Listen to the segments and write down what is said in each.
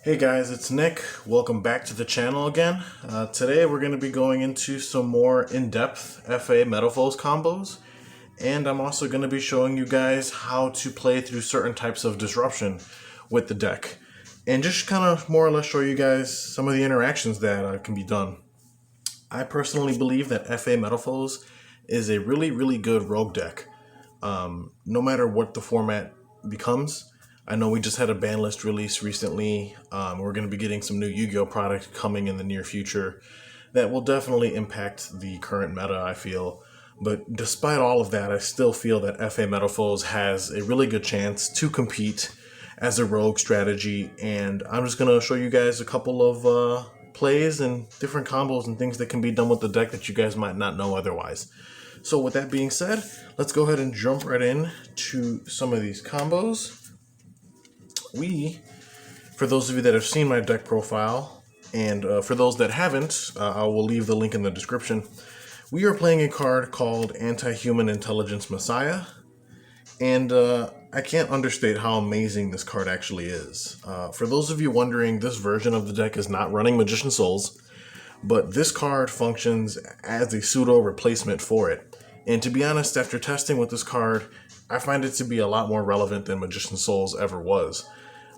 Hey guys, it's Nick. Welcome back to the channel again. Today we're going to be going into some more in-depth FA Metalfoes combos, and I'm also going to be showing you guys how to play through certain types of disruption with the deck, and just kind of more or less show you guys some of the interactions that can be done. I personally believe that FA Metalfoes is a really good rogue deck, no matter what the format becomes. I know we just had a ban list release recently. We're going to be getting some new Yu-Gi-Oh product coming in the near future that will definitely impact the current meta, I feel. But despite all of that, I still feel that FA Metalfoes has a really good chance to compete as a rogue strategy, and I'm just going to show you guys a couple of plays and different combos and things that can be done with the deck that you guys might not know otherwise. So with that being said, let's go ahead and jump right in to some of these combos. For those of you that have seen my deck profile, and for those that haven't, I will leave the link in the description. We are playing a card called Anti-Human Intelligence Messiah, and I can't understate how amazing this card actually is. For those of you wondering, this version of the deck is not running Magician Souls, but this card functions as a pseudo replacement for it. And to be honest, after testing with this card, I find it to be a lot more relevant than Magician Souls ever was.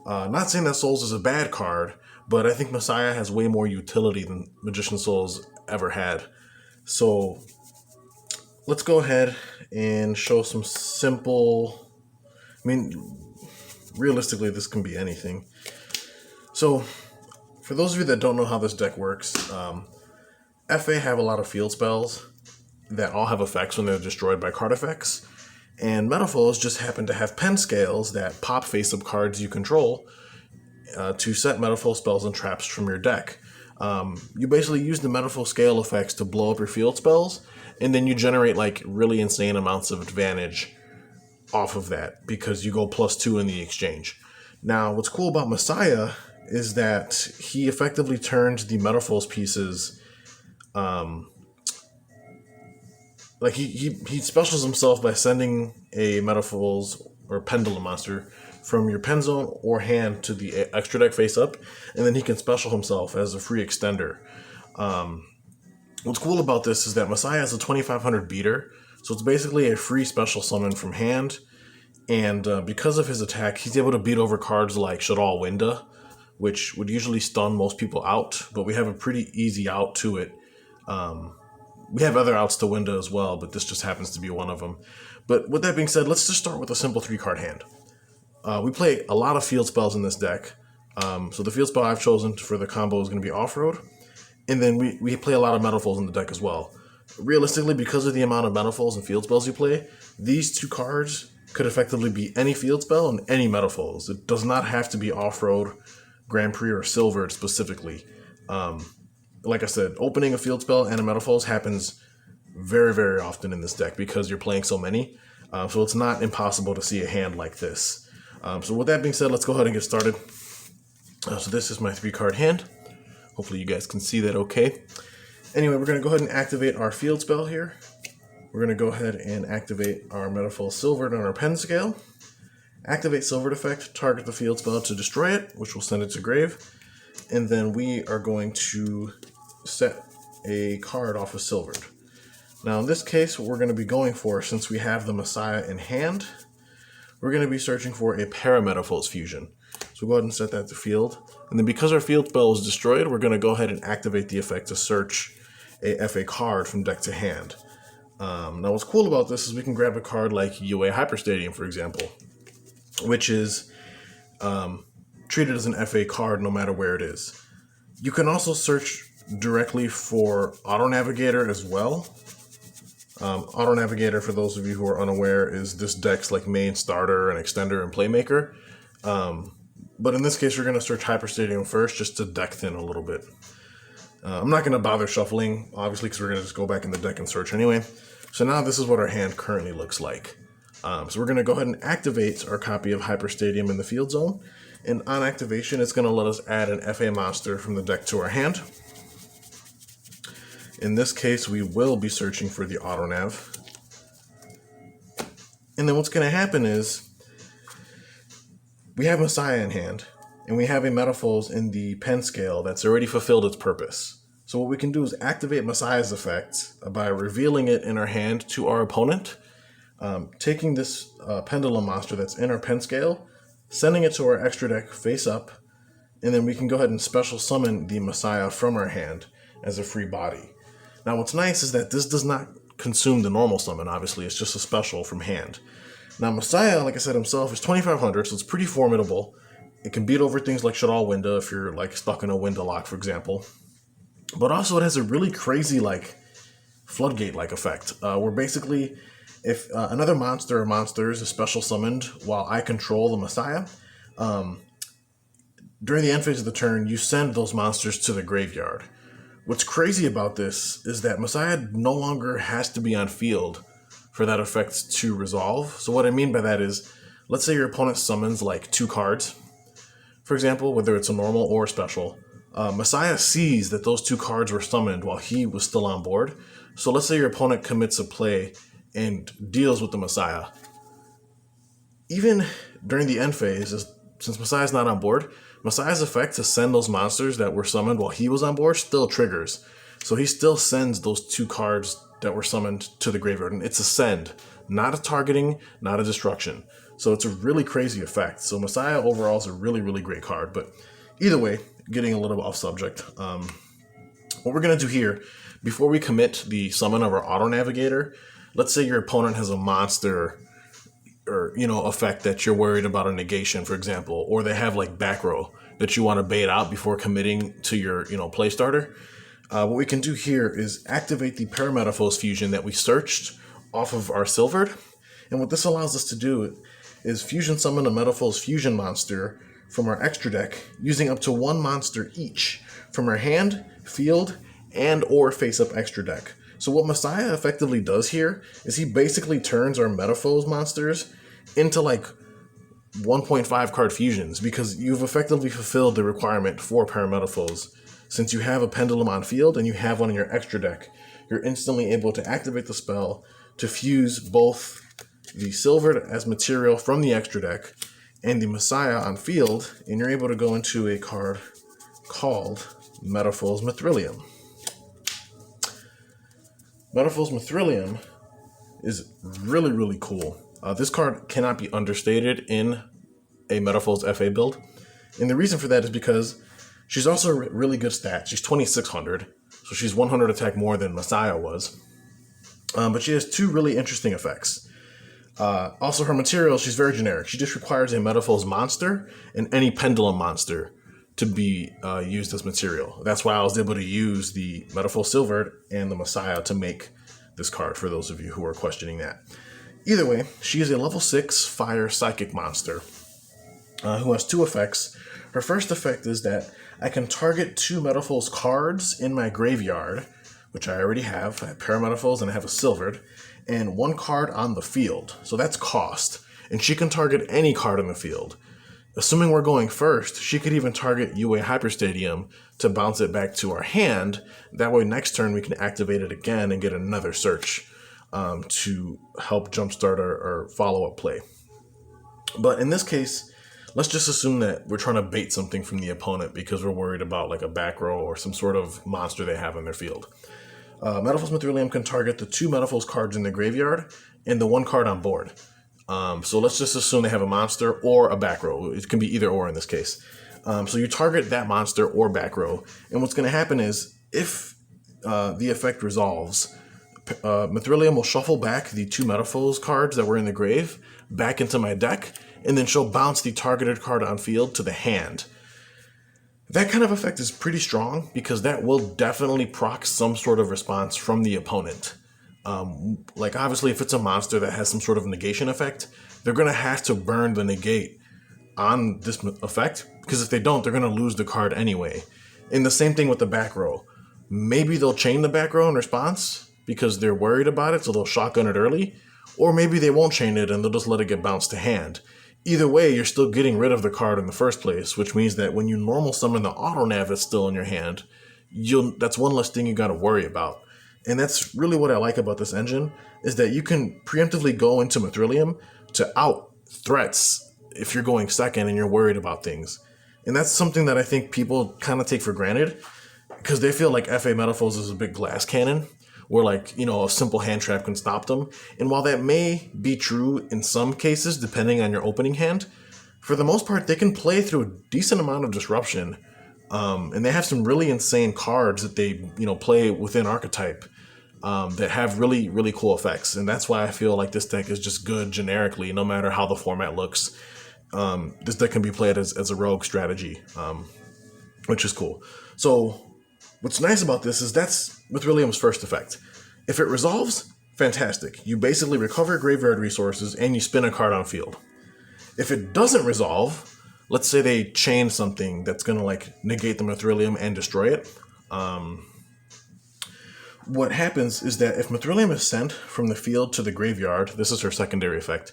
Not saying that Souls is a bad card, but I think Messiah has way more utility than Magician Souls ever had. So let's go ahead and show some simple... realistically, this can be anything. So, for those of you that don't know how this deck works, FA have a lot of field spells that all have effects when they're destroyed by card effects. And Metalfoes just happen to have pen scales that pop face-up cards you control to set Metalfoes spells and traps from your deck. You basically use the Metalfoes scale effects to blow up your field spells, and then you generate like really insane amounts of advantage off of that because you go +2 in the exchange. Now, what's cool about Messiah is that he effectively turns the Metalfoes pieces... he specials himself by sending a Metalfoes or Pendulum monster from your pen zone or hand to the extra deck face up, and then he can special himself as a free extender. What's cool about this is that Messiah has a 2500 beater, so it's basically a free special summon from hand, and because of his attack, he's able to beat over cards like Shadal Winda, which would usually stun most people out, but we have a pretty easy out to it. We have other outs to Winda as well, but this just happens to be one of them. But with that being said, let's just start with a simple 3-card hand. We play a lot of field spells in this deck. So the field spell I've chosen for the combo is going to be Off-Road. And then we play a lot of Metalfoes in the deck as well. Realistically, because of the amount of Metalfoes and field spells you play, these 2 cards could effectively be any field spell and any Metalfoes. It does not have to be Off-Road, Grand Prix, or Silvered specifically. Like I said, opening a field spell and a Metalfoes happens very often in this deck because you're playing so many. So it's not impossible to see a hand like this. So with that being said, let's go ahead and get started. So this is my 3-card hand. Hopefully you guys can see that okay. Anyway, we're going to go ahead and activate our field spell here. We're going to go ahead and activate our Metalfoes Silvered on our pen scale. Activate Silvered effect, target the field spell to destroy it, which will send it to grave. And then we are going to set a card off of Silvered. Now in this case, what we're going to be going for, since we have the Messiah in hand, we're going to be searching for a Para-Metalfoes fusion. So we'll go ahead and set that to field. And then because our field spell is destroyed, we're going to go ahead and activate the effect to search a FA card from deck to hand. Now what's cool about this is we can grab a card like UA Hyperstadium, for example, which is treated as an FA card no matter where it is. You can also search directly for Auto Navigator as well. Auto Navigator, for those of you who are unaware, is this deck's like main starter and extender and playmaker. But in this case, we're going to search Hyperstadium first just to deck thin a little bit. I'm not going to bother shuffling, obviously, because we're going to just go back in the deck and search anyway. So now this is what our hand currently looks like. So we're going to go ahead and activate our copy of Hyperstadium in the field zone. And on activation, it's going to let us add an FA monster from the deck to our hand. In this case, we will be searching for the Auto Nav. And then what's going to happen is we have Messiah in hand. and we have a Metalfoes in the pen scale that's already fulfilled its purpose. So what we can do is activate Messiah's effect by revealing it in our hand to our opponent, taking this pendulum monster that's in our pen scale, sending it to our extra deck face up, and then we can go ahead and special summon the Messiah from our hand as a free body. Now what's nice is that this does not consume the normal summon, obviously, it's just a special from hand. Now Messiah, like I said himself, is 2500, so it's pretty formidable. It can beat over things like Shadal Winda if you're like stuck in a Winda lock, for example. But also it has a really crazy like floodgate-like effect, where basically if another monster or monsters is special summoned while I control the Messiah, during the end phase of the turn, you send those monsters to the graveyard. What's crazy about this is that Messiah no longer has to be on field for that effect to resolve. So what I mean by that is, let's say your opponent summons like 2 cards, for example, whether it's a normal or a special. Messiah sees that those 2 cards were summoned while he was still on board. So let's say your opponent commits a play and deals with the Messiah. Even during the end phase, since Messiah's not on board, Messiah's effect to send those monsters that were summoned while he was on board still triggers. So he still sends those 2 cards that were summoned to the graveyard. And it's a send, not a targeting, not a destruction. So it's a really crazy effect. So Messiah overall is a really, really great card. But either way, getting a little bit off subject, what we're going to do here, before we commit the summon of our Auto Navigator, let's say your opponent has a monster or, effect that you're worried about a negation, for example, or they have like back row that you want to bait out before committing to your, play starter. What we can do here is activate the Metalfoes fusion that we searched off of our Silvered. And what this allows us to do is fusion summon a Metalfoes fusion monster from our extra deck using up to 1 monster each from our hand, field, and or face-up extra deck. So what Messiah effectively does here is he basically turns our Metalfoes monsters into like 1.5 card fusions, because you've effectively fulfilled the requirement for Metalfoes. Since you have a Pendulum on field and you have one in your extra deck, you're instantly able to activate the spell to fuse both the Silvered as material from the extra deck and the Messiah on field, and you're able to go into a card called Metalfoes Mithrillium. Metalfoes Mithrillium is really, really cool. This card cannot be understated in a Metalfoes FA build. And the reason for that is because she's also a really good stat. She's 2600, so she's 100 attack more than Messiah was. But she has 2 really interesting effects. Also, her material, she's very generic. She just requires a Metalfoes monster and any Pendulum monster to be used as material. That's why I was able to use the Metalfoes Silvered and the Messiah to make this card, for those of you who are questioning that. Either way, she is a level 6 fire psychic monster who has 2 effects. Her first effect is that I can target 2 Metalfoes cards in my graveyard, which I already have. I have Metalfoes and I have a Silvered, and 1 card on the field. So that's cost. And she can target any card in the field. Assuming we're going first, she could even target UA Hyperstadium to bounce it back to our hand. That way next turn we can activate it again and get another search to help jumpstart our follow-up play. But in this case, let's just assume that we're trying to bait something from the opponent because we're worried about like a back row or some sort of monster they have in their field. Metalfoes Mithrillium can target the 2 Metalfoes cards in the graveyard and the 1 card on board. So let's just assume they have a monster or a back row. It can be either or in this case. So you target that monster or back row, and what's going to happen is if the effect resolves, Mithrillium will shuffle back the 2 Metalfoes cards that were in the grave back into my deck, and then she'll bounce the targeted card on field to the hand. That kind of effect is pretty strong because that will definitely proc some sort of response from the opponent. Like obviously if it's a monster that has some sort of negation effect, they're going to have to burn the negate on this effect, because if they don't, they're going to lose the card anyway. And the same thing with the back row. Maybe they'll chain the back row in response because they're worried about it, so they'll shotgun it early, or maybe they won't chain it and they'll just let it get bounced to hand. Either way, you're still getting rid of the card in the first place, which means that when you normal summon the auto nav that's still in your hand, that's one less thing you got to worry about. And that's really what I like about this engine, is that you can preemptively go into Mithrillium to out threats if you're going second and you're worried about things. And that's something that I think people kind of take for granted because they feel like FA Metalfoes is a big glass cannon where like, a simple hand trap can stop them. And while that may be true in some cases, depending on your opening hand, for the most part, they can play through a decent amount of disruption. And they have some really insane cards that they, play within archetype that have really, really cool effects. And that's why I feel like this deck is just good generically, no matter how the format looks. This deck can be played as a rogue strategy, which is cool. So what's nice about this is that's Mithrillium's first effect. If it resolves, fantastic. You basically recover graveyard resources and you spin a card on field. If it doesn't resolve, let's say they chain something that's going to like negate the Mithrillium and destroy it. What happens is that if Mithrillium is sent from the field to the graveyard, this is her secondary effect,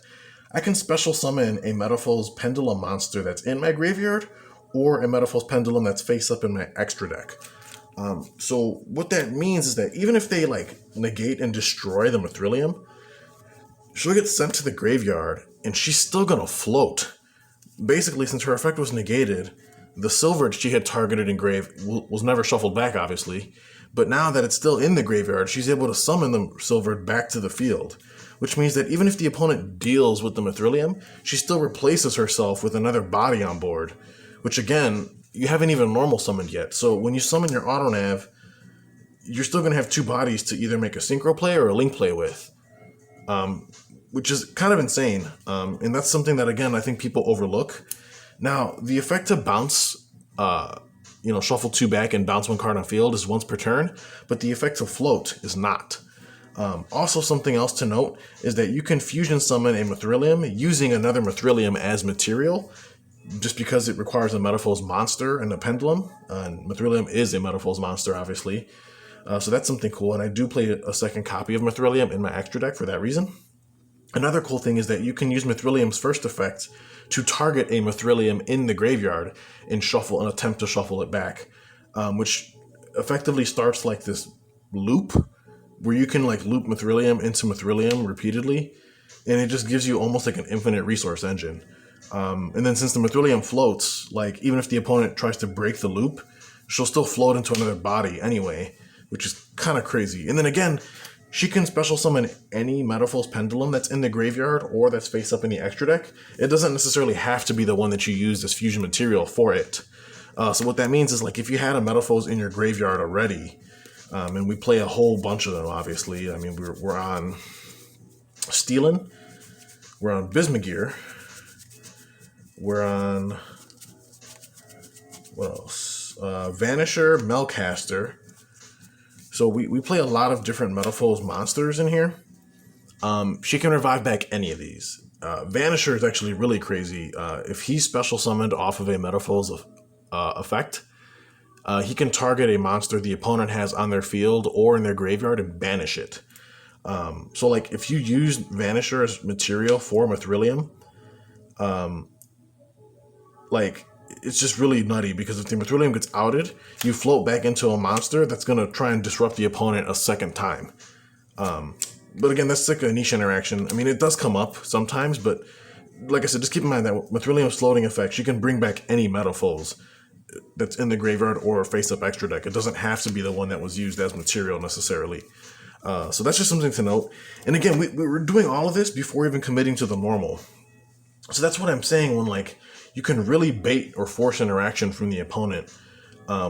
I can special summon a Metalfoes Pendulum monster that's in my graveyard or a Metalfoes Pendulum that's face up in my extra deck. So what that means is that even if they like negate and destroy the Mithrillium, she'll get sent to the graveyard and she's still gonna float. Basically, since her effect was negated, the silver she had targeted in grave was never shuffled back, obviously. But now that it's still in the graveyard, she's able to summon the silver back to the field. Which means that even if the opponent deals with the Mithrillium, she still replaces herself with another body on board. Which again, you haven't even normal summoned yet. So when you summon your auto nav, you're still going to have two bodies to either make a synchro play or a link play with. Which is kind of insane. And that's something that, again, I think people overlook. Now, the effect to bounce, shuffle two back and bounce one card on field is once per turn, but the effect to float is not. Also, something else to note is that you can fusion summon a Mithrillium using another Mithrillium as material, just because it requires a Metalfoes monster and a pendulum. And Mithrillium is a Metalfoes monster, obviously. So that's something cool, and I do play a second copy of Mithrillium in my extra deck for that reason. Another cool thing is that you can use Mithrillium's first effect to target a Mithrillium in the graveyard and attempt to shuffle it back, which effectively starts like this loop where you can like loop Mithrillium into Mithrillium repeatedly, and it just gives you almost like an infinite resource engine. And then since the Mithrillium floats, like even if the opponent tries to break the loop, she'll still float into another body anyway, which is kind of crazy. And then again, she can special summon any Metalfoes Pendulum that's in the graveyard or that's face up in the extra deck. It doesn't necessarily have to be the one that you used as fusion material for it. So what that means is like if you had a Metalfoes in your graveyard already, and we play a whole bunch of them, obviously. I mean, we're on Steelin, we're on Bismugear, we're on, what else? Vanisher, Melcaster. So we play a lot of different Metalfoes monsters in here. She can revive back any of these. Vanisher is actually really crazy. If he's special summoned off of a Metalfoes effect, he can target a monster the opponent has on their field or in their graveyard and banish it. So like if you use Vanisher as material for Mithrillium, like it's just really nutty because if the Mithrillium gets outed, you float back into a monster that's going to try and disrupt the opponent a second time. But again, that's like a niche interaction. I mean, it does come up sometimes, but like I said, just keep in mind that Mithrillium's floating effect, she can bring back any Metalfoes that's in the graveyard or face-up extra deck. It doesn't have to be the one that was used as material necessarily. So that's just something to note. And again, we were doing all of this before even committing to the normal. So that's what I'm saying when like you can really bait or force interaction from the opponent,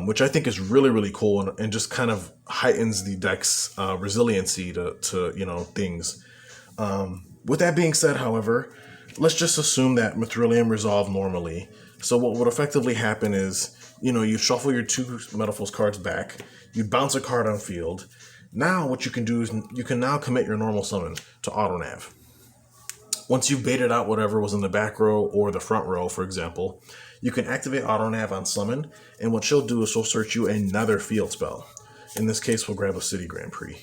which I think is really, really cool and just kind of heightens the deck's resiliency to things. With that being said, however, let's just assume that Mithrillium resolved normally. So what would effectively happen is, you shuffle your two Metalfoes cards back, you bounce a card on field. Now what you can do is you can now commit your normal summon to auto nav. Once you've baited out whatever was in the back row or the front row, for example, you can activate auto nav on summon, and what she'll do is she'll search you another field spell. In this case, we'll grab a City Grand Prix.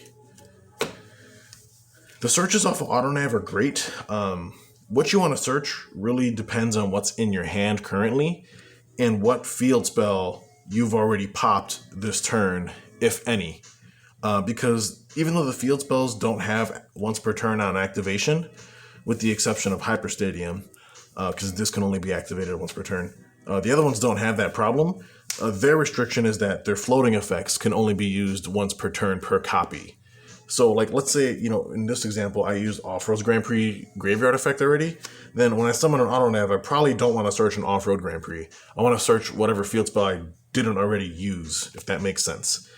The searches off of auto nav are great. What you want to search really depends on what's in your hand currently and what field spell you've already popped this turn, if any. Because even though the field spells don't have once per turn on activation, with the exception of Hyper Stadium, because this can only be activated once per turn, The other ones don't have that problem. Their restriction is that their floating effects can only be used once per turn per copy. So, like, let's say, in this example, I used Off-Road's Grand Prix Graveyard effect already. Then when I summon an Autonav, I probably don't want to search an Off-Road Grand Prix. I want to search whatever field spell I didn't already use, if that makes sense.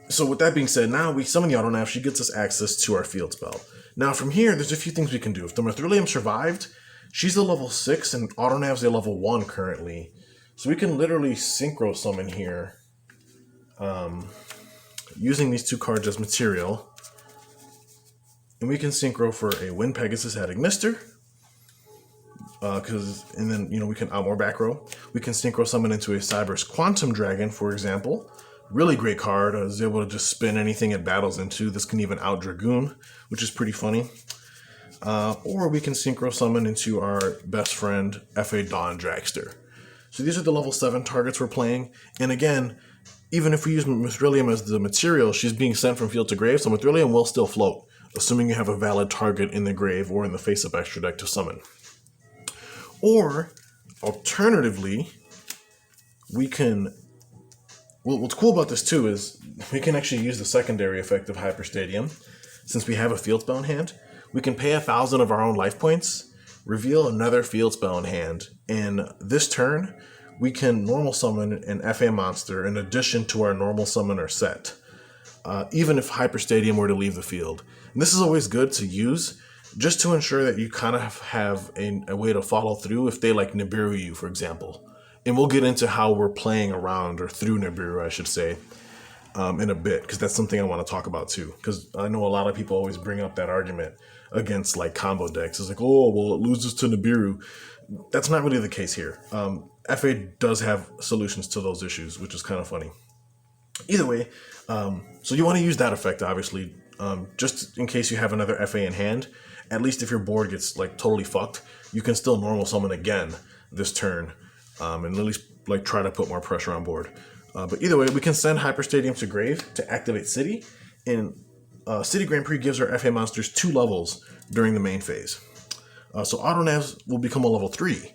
So with that being said, now we summon the Autonav, she gets us access to our field spell. Now from here, there's a few things we can do. If the Mithrillium survived, she's a level 6 and Autonav's a level 1 currently. So we can literally synchro summon here. Using these 2 cards as material. And we can synchro for a Wind Pegasus at Ignister. And then, we can more back row. We can synchro summon into a Cyber's Quantum Dragon, for example. Really great card. Is able to just spin anything it battles into. This can even out Dragoon, which is pretty funny. Or we can synchro summon into our best friend, FA Dawn Dragster. So these are the level 7 targets we're playing. And again, even if we use Mithrillium as the material, she's being sent from field to grave, so Mithrillium will still float, assuming you have a valid target in the grave or in the face-up extra deck to summon. Or, alternatively, we can... Well, what's cool about this too is we can actually use the secondary effect of Hyperstadium. Since we have a field spell in hand, we can pay 1,000 of our own life points, reveal another field spell in hand, and this turn, we can normal summon an FA monster in addition to our normal summoner set, even if Hyperstadium were to leave the field. And this is always good to use, just to ensure that you kind of have a way to follow through if they like Nibiru you, for example. And we'll get into how we're playing around, or through Nibiru, I should say, in a bit, because that's something I want to talk about too. Because I know a lot of people always bring up that argument against like combo decks. It's like, oh, well, it loses to Nibiru. That's not really the case here. FA does have solutions to those issues, which is kind of funny. Either way, so you want to use that effect, obviously, just in case you have another FA in hand. At least if your board gets like totally fucked, you can still normal summon again this turn. And at least like try to put more pressure on board. But either way, we can send Hyperstadium to grave to activate City. And City Grand Prix gives our FA monsters 2 levels during the main phase. So Autonavs will become a level 3,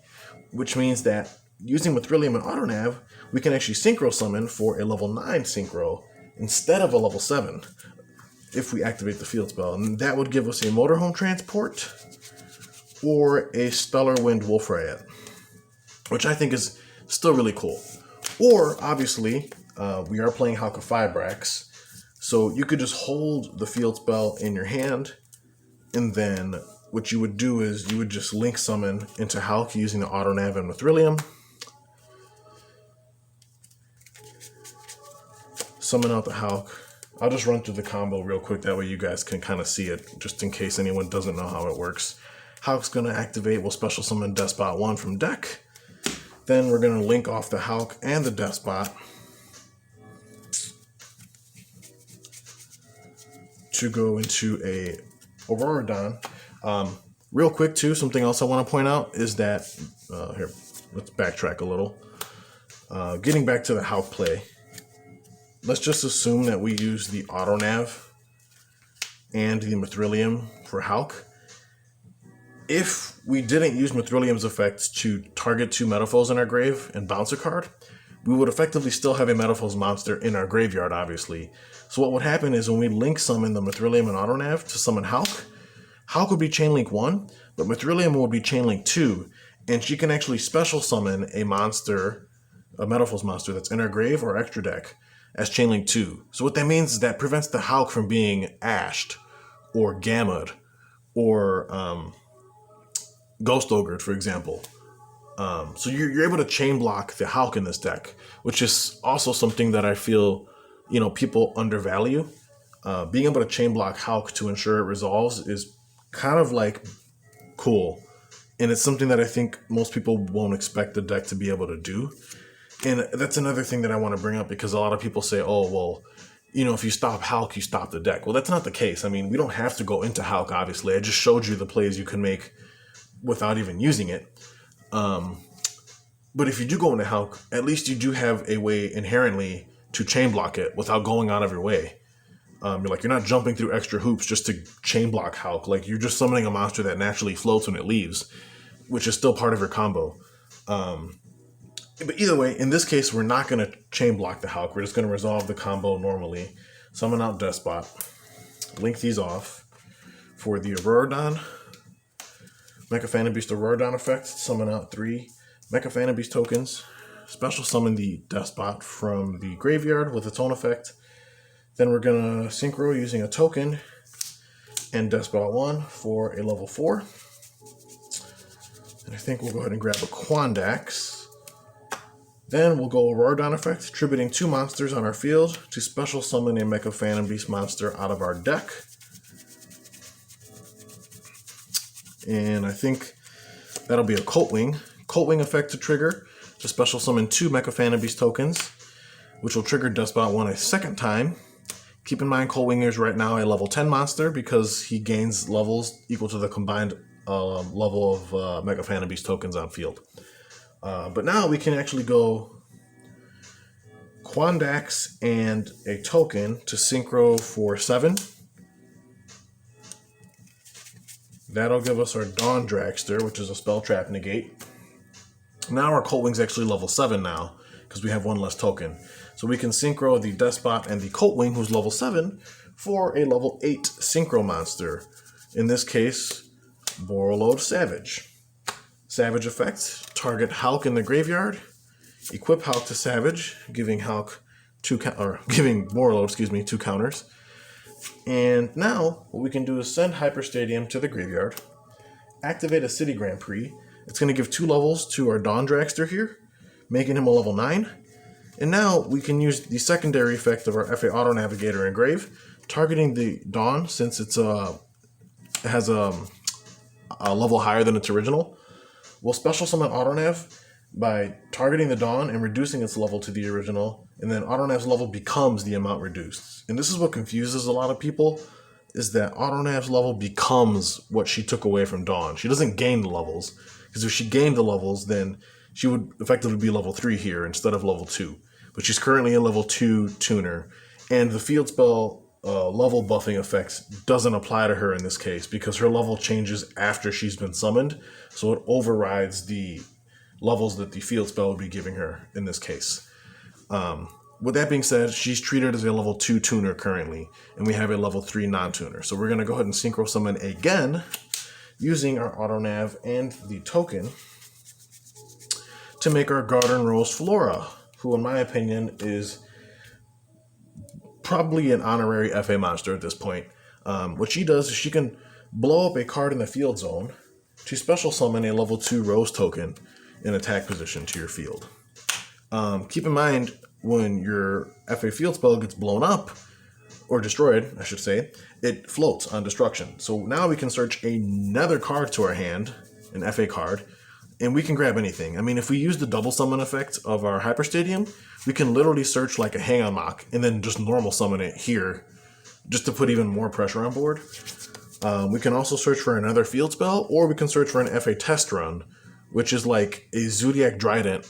which means that using Mithrillium and Autonav, we can actually synchro summon for a level 9 synchro instead of a level 7 if we activate the field spell. And that would give us a Motorhome Transport or a Stellar Wind Wolf Riot, which I think is still really cool. Or, obviously, we are playing Halqifibrax, so you could just hold the field spell in your hand, and then what you would do is you would just link summon into Halq using the Autonav and Mithrillium. Summon out the Halq. I'll just run through the combo real quick, that way you guys can kind of see it, just in case anyone doesn't know how it works. Halq's going to activate, we'll special summon Despot 1 from deck. Then we're going to link off the Halq and the Despot to go into a Aurora Dawn. Real quick too, something else I want to point out is that, here, let's backtrack a little. Getting back to the Halq play, let's just assume that we use the Autonav and the Mithrillium for Halq. If we didn't use Mithrillium's effects to target 2 Metalfoes in our grave and bounce a card, we would effectively still have a Metalfoes monster in our graveyard, obviously. So what would happen is when we link summon the Mithrillium and Autonav to summon Halq, Halq would be Chainlink 1, but Mithrillium would be Chainlink 2, and she can actually special summon a monster, a Metalfoes monster that's in our grave or extra deck as Chainlink 2. So what that means is that prevents the Halq from being ashed or gamma'd or Ghost Ogre, for example. So you're able to chain block the Halq in this deck, which is also something that I feel, people undervalue. Being able to chain block Halq to ensure it resolves is kind of like cool. And it's something that I think most people won't expect the deck to be able to do. And that's another thing that I want to bring up, because a lot of people say, oh, well, if you stop Halq, you stop the deck. Well, that's not the case. I mean, we don't have to go into Halq, obviously. I just showed you the plays you can make without even using it. But if you do go into Halq, at least you do have a way inherently to chain block it without going out of your way. You're not jumping through extra hoops just to chain block Halq. Like, you're just summoning a monster that naturally floats when it leaves. which is still part of her combo. But either way, in this case, we're not going to chain block the Halq. We're just going to resolve the combo normally. Summon out Despot. Link these off for the Auroradon. Mecha Phantom Beast Auroradon effect. Summon out 3 Mecha Phantom Beast tokens. Special summon the Despot from the graveyard with its own effect. Then we're going to synchro using a token and Despot 1 for a level 4. And I think we'll go ahead and grab a Quandax. Then we'll go Auroradon effect, tributing 2 monsters on our field to special summon a Mecha Phantom Beast monster out of our deck. And I think that'll be a Coltwing. Coltwing effect to trigger to special summon 2 Mecha Phantom Beast tokens, which will trigger Despot 1 a second time. Keep in mind Coltwing is right now a level 10 monster because he gains levels equal to the combined level of Mecha Phantom Beast tokens on field. But now we can actually go Quandax and a token to synchro for 7. That'll give us our Dawn Dragster, which is a spell trap negate. Now our Coltwing's actually level 7 now, because we have 1 less token. So we can synchro the Despot and the Coltwing, who's level 7, for a level 8 synchro monster. In this case, Borreload Savage. Savage effect, target Halq in the graveyard, equip Halq to Savage, giving Borreload, 2 counters. And now what we can do is send Hyper Stadium to the graveyard, activate a City Grand Prix. It's going to give 2 levels to our Dawn Dragster here, making him a level 9. And now we can use the secondary effect of our FA Auto Navigator Engrave, targeting the Dawn since it has a level higher than its original. We'll special summon Autonav by targeting the Dawn and reducing its level to the original, and then Autonav's level becomes the amount reduced. And this is what confuses a lot of people, is that Autonav's level becomes what she took away from Dawn. She doesn't gain the levels, because if she gained the levels, then she would effectively be level 3 here instead of level 2. But she's currently a level 2 tuner, and the field spell level buffing effect doesn't apply to her in this case because her level changes after she's been summoned, so it overrides the levels that the field spell would be giving her in this case. With that being said, she's treated as a level 2 tuner currently, and we have a level 3 non-tuner. So we're going to go ahead and synchro summon again using our Autonav and the token to make our Garden Rose Flora, who in my opinion is probably an honorary FA monster at this point. What she does is she can blow up a card in the field zone to special summon a level 2 Rose token in attack position to your field. Keep in mind, when your FA field spell gets blown up, or destroyed, I should say, it floats on destruction. So now we can search another card to our hand, an FA card, and we can grab anything. I mean, if we use the double summon effect of our Hyper Stadium, we can literally search like a Hang On Mock and then just normal summon it here just to put even more pressure on board. We can also search for another field spell, or we can search for an FA test run, which is like a Zodiac Trident,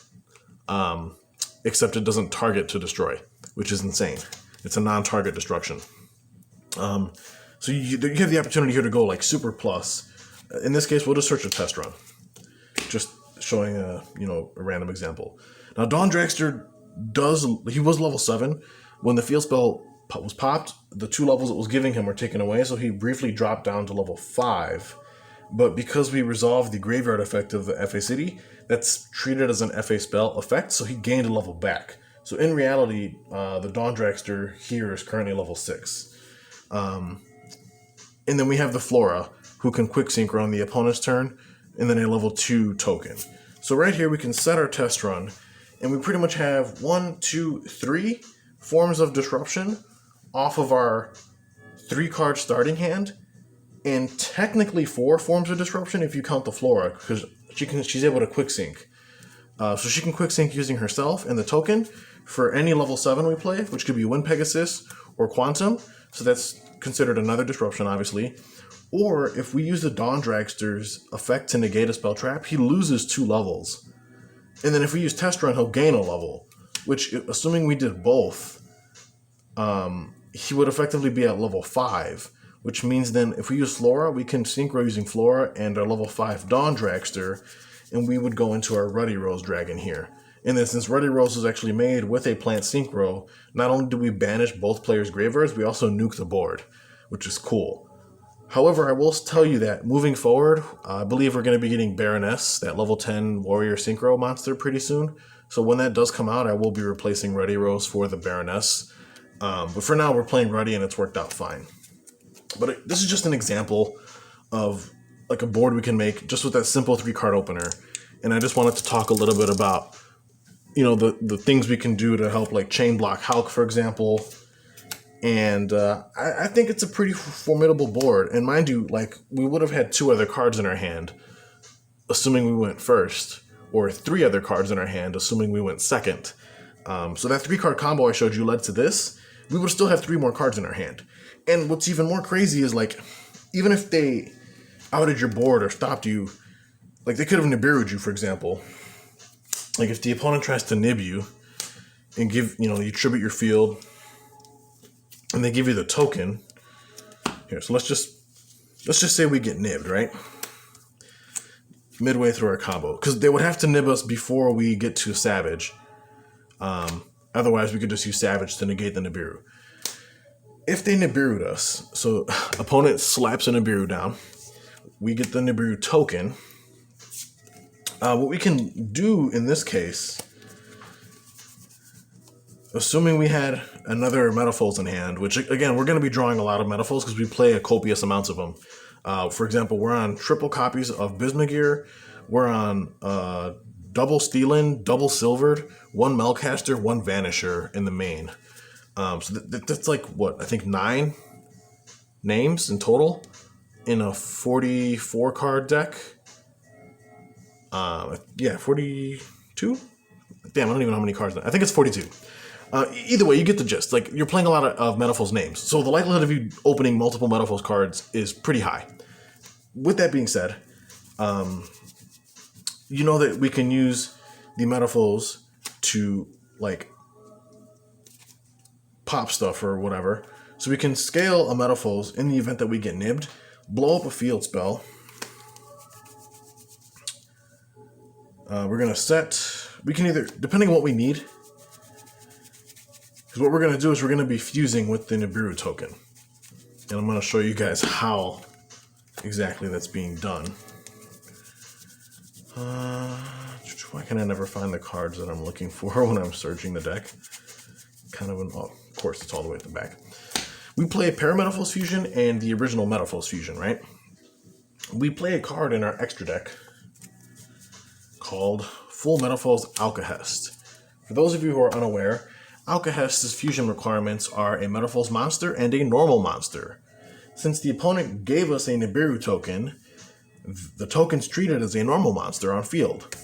except it doesn't target to destroy, which is insane. It's a non-target destruction. So you have the opportunity here to go like super plus. In this case, we'll just search a test run. Just showing a random example. Now Dawn Dragster he was level 7. When the field spell was popped, the 2 levels it was giving him were taken away, so he briefly dropped down to level 5. But because we resolved the graveyard effect of the FA City, that's treated as an FA spell effect, so he gained a level back. So in reality, the Dawn Dragster here is currently level 6. And then we have the Flora, who can quick synchro on the opponent's turn, and then a level 2 token. So right here we can set our test run, and we pretty much have 3 forms of disruption off of our 3-card starting hand, and technically 4 forms of disruption if you count the Flora, because she's able to quick sync. So she can quick sync using herself and the token for any level 7 we play, which could be Wind Pegasus or Quantum, so that's considered another disruption obviously. Or if we use the Dawn Dragster's effect to negate a spell trap, he loses 2 levels. And then if we use Test Run, he'll gain a level, which, assuming we did both, he would effectively be at level 5, which means then if we use Flora, we can synchro using Flora and our level 5 Dawn Dragster, and we would go into our Ruddy Rose Dragon here. And then since Ruddy Rose is actually made with a plant synchro, not only do we banish both players' graveyards, we also nuke the board, which is cool. However, I will tell you that moving forward, I believe we're going to be getting Baroness, that level 10 Warrior Synchro monster, pretty soon. So when that does come out, I will be replacing Ruddy Rose for the Baroness. But for now, we're playing Ruddy, and it's worked out fine. But this is just an example of like a board we can make just with that simple 3-card opener. And I just wanted to talk a little bit about, you know, the things we can do to help, like chain block Halq, for example. And I think it's a pretty formidable board. And mind you, like, we would have had 2 other cards in our hand, assuming we went first, or 3 other cards in our hand, assuming we went second. So that 3-card combo I showed you led to this. We would still have 3 more cards in our hand. And what's even more crazy is, like, even if they outed your board or stopped you, like, they could have Nibiru'd you, for example. Like, if the opponent tries to nib you and give, you know, you tribute your field, and they give you the token. Here, so let's just say we get nibbed, right? Midway through our combo. Because they would have to nib us before we get to Savage. Otherwise, we could just use Savage to negate the Nibiru. If they Nibiru'd us, so opponent slaps a Nibiru down, we get the Nibiru token. What we can do in this case, assuming we had another Metalfoes in hand, which, again, we're going to be drawing a lot of Metalfoes because we play a copious amounts of them. For example, we're on triple copies of Bismugear. We're on double Steelin, double Silvered, 1 Melcaster, 1 Vanisher in the main. So that's like, what, I think 9 names in total in a 44-card deck. Yeah, 42? Damn, I don't even know how many cards. I think it's 42. Either way, you get the gist. Like, you're playing a lot of Metalfoes names, so the likelihood of you opening multiple Metalfoes cards is pretty high. With that being said, you know that we can use the Metalfoes to, like, pop stuff or whatever. So we can scale a Metalfoes in the event that we get nibbed, blow up a field spell. We're going to set... We can either, depending on what we need, because what we're going to do is we're going to be fusing with the Nibiru token. And I'm going to show you guys how exactly that's being done. Why can I never find the cards that I'm looking for when I'm searching the deck? Kind of of course, it's all the way at the back. We play Parametalfoes Fusion and the original Metalfoes Fusion, right? We play a card in our extra deck called Full Metalfoes Alcahest. For those of you who are unaware, Alcahest's fusion requirements are a Metalfoes monster and a normal monster. Since the opponent gave us a Nibiru token, the token's treated as a normal monster on field.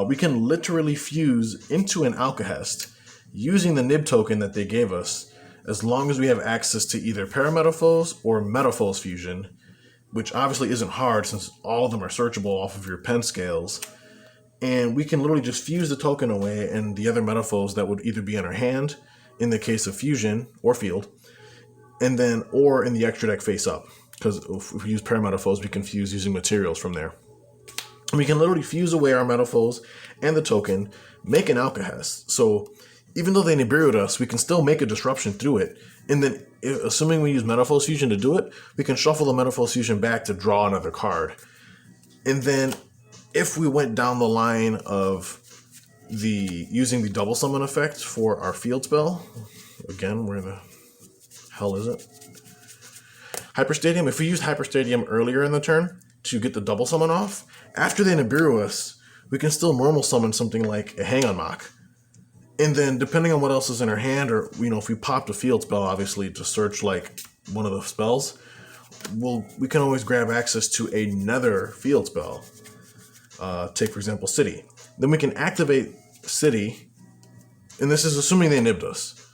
We can literally fuse into an Alcahest using the Nib token that they gave us, as long as we have access to either Parametalfoes or Metalfoes Fusion, which obviously isn't hard since all of them are searchable off of your pen scales. And we can literally just fuse the token away and the other Metalfoes that would either be in our hand, in the case of fusion or field, and then, or in the extra deck face up. Because if we use Parametalfoes, we can fuse using materials from there. And we can literally fuse away our Metalfoes and the token, make an Alcahest. So even though they Nibiru'd us, we can still make a disruption through it. And then, assuming we use Metalfoes Fusion to do it, we can shuffle the Metalfoes Fusion back to draw another card. And then, if we went down the line of using the double summon effect for our field spell, again, where the hell is it? Hyperstadium. If we used Hyperstadium earlier in the turn to get the double summon off, after they Nibiru us, we can still normal summon something like a Hang on Mock. And then, depending on what else is in our hand, or, you know, if we popped a field spell, obviously, to search, like, one of the spells, we can always grab access to another field spell. Take, for example, City. Then we can activate City, and this is assuming they nibbed us.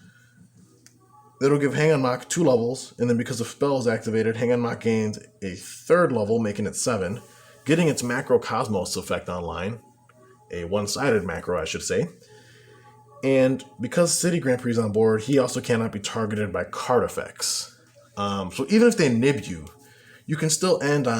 That'll give Hang on Mock 2 levels, and then because the spell is activated, Hang on Mock gains a 3rd level, making it 7, getting its Macro Cosmos effect online. A one-sided macro, I should say. And because City Grand Prix is on board, he also cannot be targeted by card effects. So even if they nib you, you can still end on